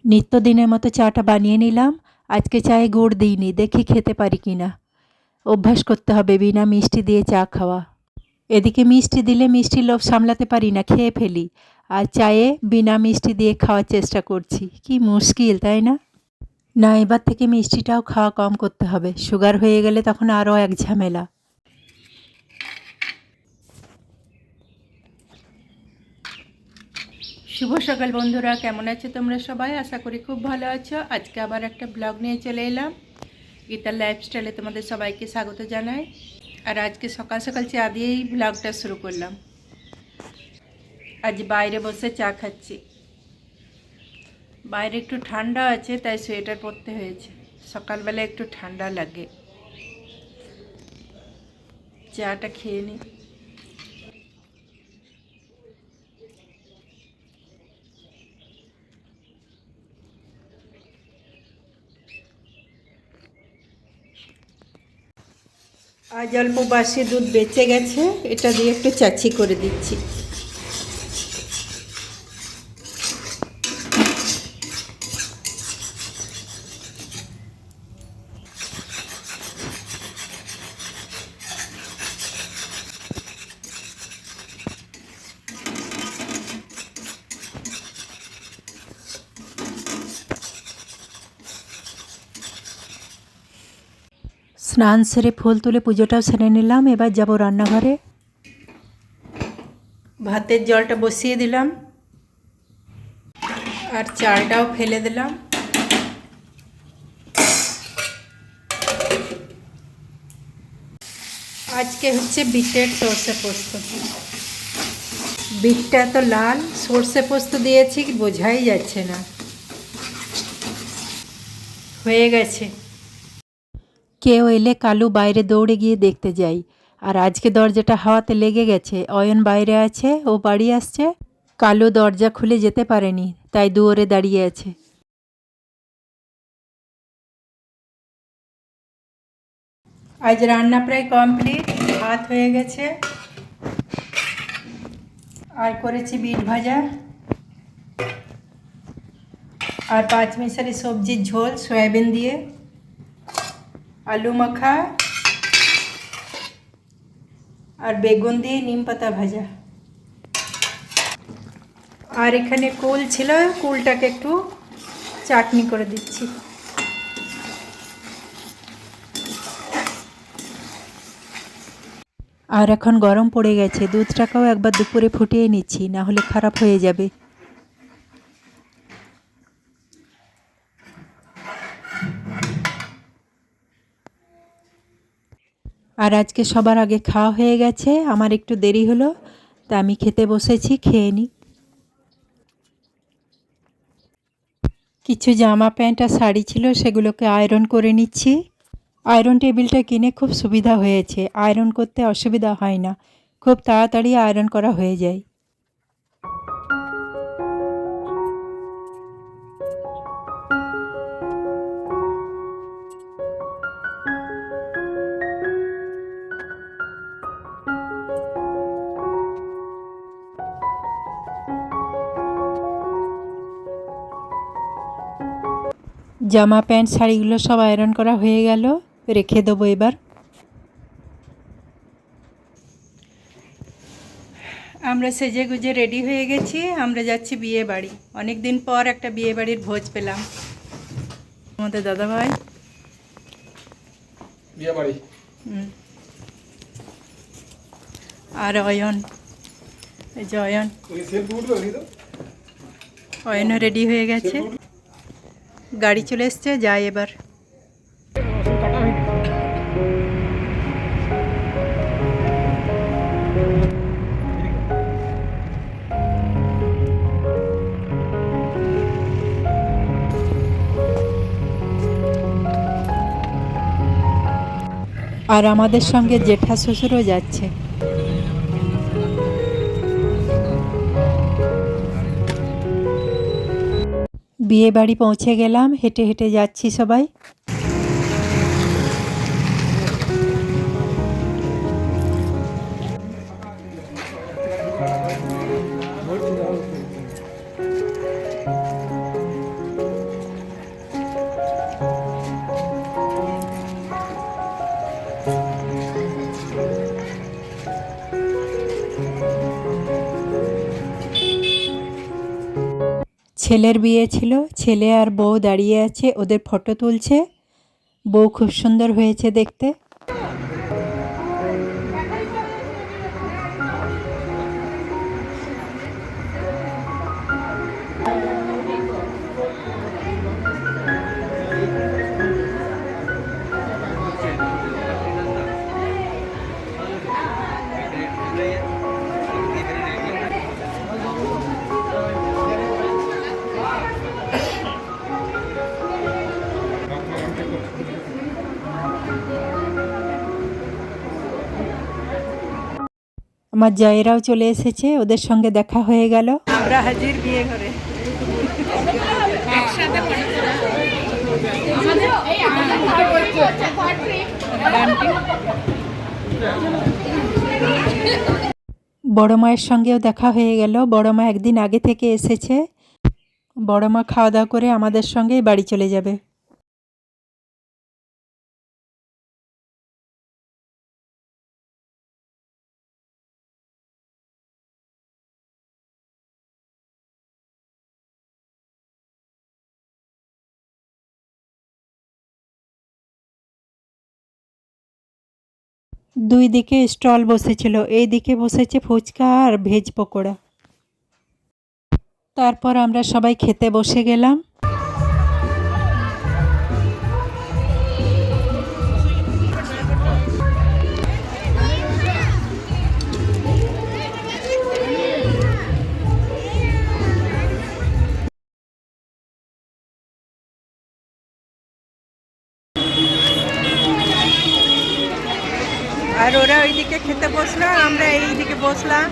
নিত্যদিনের মতো চাটা বানিয়ে নিলাম। আজকে চায়ে গুড় দিইনি, দেখি খেতে পারি কি না। অভ্যাস করতে হবে বিনা মিষ্টি দিয়ে চা খাওয়া। এদিকে মিষ্টি দিলে মিষ্টির লোভ সামলাতে পারি না, খেয়ে ফেলি। আর চায়ে বিনা মিষ্টি দিয়ে খাওয়ার চেষ্টা করছি। কি মুশকিল, তাই না? না, এবার থেকে মিষ্টিটাও খাওয়া কম করতে হবে। সুগার হয়ে গেলে তখন আরও এক ঝামেলা। শুভ সকাল বন্ধুরা, কেমন আছো তোমরা সবাই? আশা করি খুব ভালো আছো। আজকে আবার একটা ব্লগ নিয়ে চলে এলাম। গীতার লাইফস্টাইলে তোমাদের সবাইকে স্বাগত জানাই। আর আজকে সকাল সকাল চা দিয়েই ব্লগটা শুরু করলাম। আজ বাইরে বসে চা খাচ্ছি। বাইরে একটু ঠান্ডা আছে, তাই সোয়েটার পরতে হয়েছে। সকালবেলা একটু ঠান্ডা লাগে। চাটা খেয়ে নিই। আজ অল্প বাসি দুধ বেঁচে গেছে, এটা দিয়ে একটু চাচি করে দিচ্ছি। স্নান সেরে ফুল তুলে পুজোটাও সেরে নিলাম। এবার যাব রান্নাঘরে। ভাতের জলটা বসিয়ে দিলাম আর চালটাও ফেলে দিলাম। আজকে হচ্ছে বিটের সর্ষে পোস্ত। বিটটা তো লাল, সর্ষে পোস্ত দিয়েছি বোঝাই যাচ্ছে না। হয়ে গেছে। কেউ এলে কালু বাইরে দৌড়ে গিয়ে দেখতে যাই। আর আজকে দরজাটা হাওয়াতে লেগে গেছে। অয়ন বাইরে আছে, ও বাড়ি আসছে। কালু দরজা খুলে যেতে পারেনি, তাই দুয়ারে দাঁড়িয়ে আছে। আজ রান্না প্রায় কমপ্লিট। ভাত হয়ে গেছে আর করেছি বিট ভাজা আর পাঁচমিশালি সবজির ঝোল সয়াবিন দিয়ে, আলু মাখা আর বেগুন দিয়ে নিম পাতা ভাজা। আর এখানে কুল ছিল, কুলটাকে একটু চাটনি করে দিচ্ছি। আর এখন গরম পড়ে গেছে, দুধটাকেও একবার দুপুরে ফুটিয়ে নিচ্ছি, না হলে খারাপ হয়ে যাবে। আর আজকে সবার আগে খাওয়া হয়ে গেছে, আমার একটু দেরি হলো, তা আমি খেতে বসেছি, খেয়ে নিই। কিছু জামা প্যান্ট আর শাড়ি ছিল, সেগুলোকে আয়রন করে নিচ্ছি। আয়রন টেবিলটা কিনে খুব সুবিধা হয়েছে, আয়রন করতে অসুবিধা হয় না, খুব তাড়াতাড়ি আয়রন করা হয়ে যায়। জামা প্যান্ট শাড়িগুলো সব আয়রন করা হয়ে গেল, রেখে দেবো এবার। আমরা সেজে গুজে রেডি হয়ে গেছি, আমরা যাচ্ছি বিয়ে বাড়ি। অনেক দিন পর একটা বিয়ে বাড়ির ভোজ পেলাম। আমাদের দাদা ভাই বিয়ে বাড়ি, আর অয়ন, এই যে অয়ন, অয়নও রেডি হয়ে গেছে। গাড়ি চলে এসছে, যাই এবার। আর আমাদের সঙ্গে জেঠা শ্বশুরও যাচ্ছে। বিয়ে বাড়ি পৌঁছে গেলাম, হেঁটে হেঁটে যাচ্ছি সবাই। ছেলের বিয়ে ছিল, ছেলে আর বউ দাঁড়িয়ে আছে, ওদের ফটো তুলছে। বউ খুব সুন্দর হয়েছে দেখতে। আমার জায়েরাও চলে এসেছে, ওদের সঙ্গে দেখা হয়ে গেল। আমরা হাজির বিয়ে ঘরে। বড় মায়ের সঙ্গেও দেখা হয়ে গেল। বড় মা একদিন আগে থেকে এসেছে। বড় মা খাওয়া দাওয়া করে আমাদের সঙ্গেই বাড়ি চলে যাবে। দুই দিকে স্টল বসেছিল, এই দিকে বসেছে ফুচকা আর ভেজ পকোড়া। তারপর আমরা সবাই খেতে বসে গেলাম। আর ওরা ওইদিকে খেতে বসলো, আমরা এই দিকে বসলাম।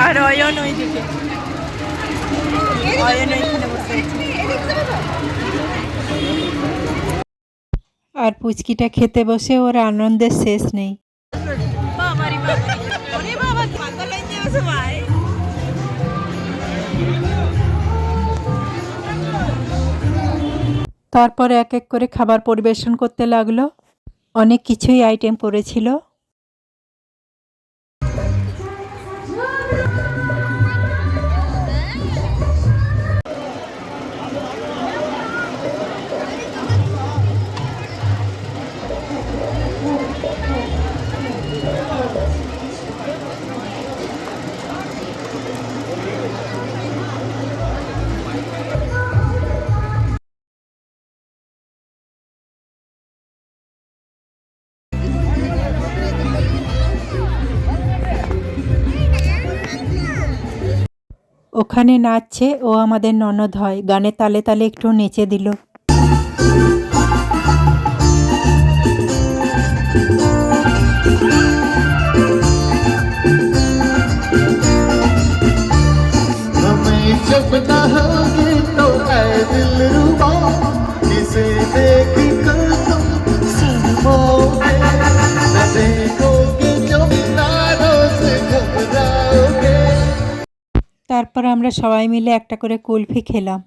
আর অয়ন ওইদিকে, অয়ন ওইখানে বসে। আর পুচকিটা খেতে বসে ওর আনন্দের শেষ নেই। তারপর এক এক করে খাবার পরিবেশন করতে লাগলো। অনেক কিছুই আইটেম করেছিল। ওখানে নাচছে, ও আমাদের ননদ হয়। গানের তালে তালে একটু নেচে দিল। जब नहाओगे तो ऐ दिलरुबा किसे देख कर तुम शर्माओगे, न देखोगे जो तारों से घबराओगे। তারপর আমরা সবাই মিলে একটা করে কুলফি খেলাম।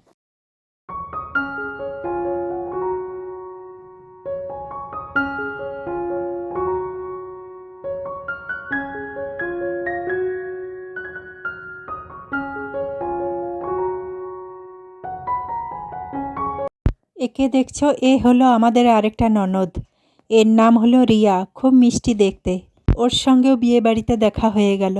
একে দেখছো, এ হলো আমাদের আরেকটা ননদ। এর নাম হলো রিয়া, খুব মিষ্টি দেখতে। ওর সঙ্গেও বিয়ে বাড়িতে দেখা হয়ে গেল।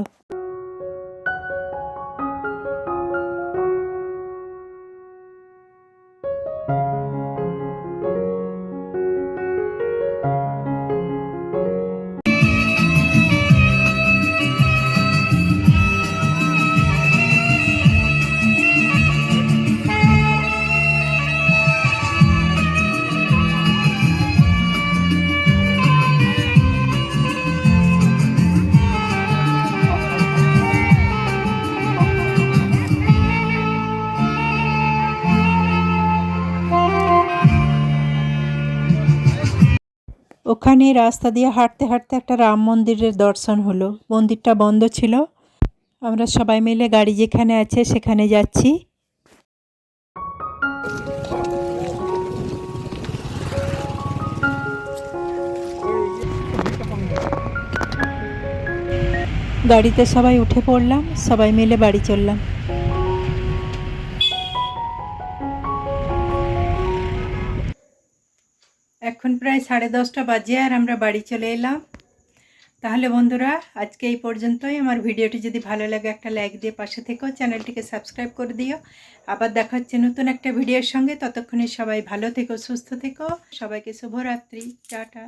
ওখানে রাস্তা দিয়ে হাঁটতে হাঁটতে একটা রাম মন্দিরের দর্শন হলো। মন্দিরটা বন্ধ ছিল। আমরা সবাই মিলে গাড়ি যেখানে আছে সেখানে যাচ্ছি। গাড়িতে সবাই উঠে পড়লাম, সবাই মিলে বাড়ি চললাম। এখন প্রায় 10:30 বাজে আর আমরা বাড়ি চলে এলাম। তাহলে বন্ধুরা আজকে এই পর্যন্তই। আমার ভিডিওটি যদি ভালো লাগে একটা লাইক দিয়ে পাশে থেকো, চ্যানেলটিকে সাবস্ক্রাইব করে দিও। আবার দেখা হচ্ছে নতুন একটা ভিডিওর সঙ্গে। ততক্ষণে সবাই ভালো থেকো, সুস্থ থেকো। সবাইকে শুভরাত্রি, টাটা।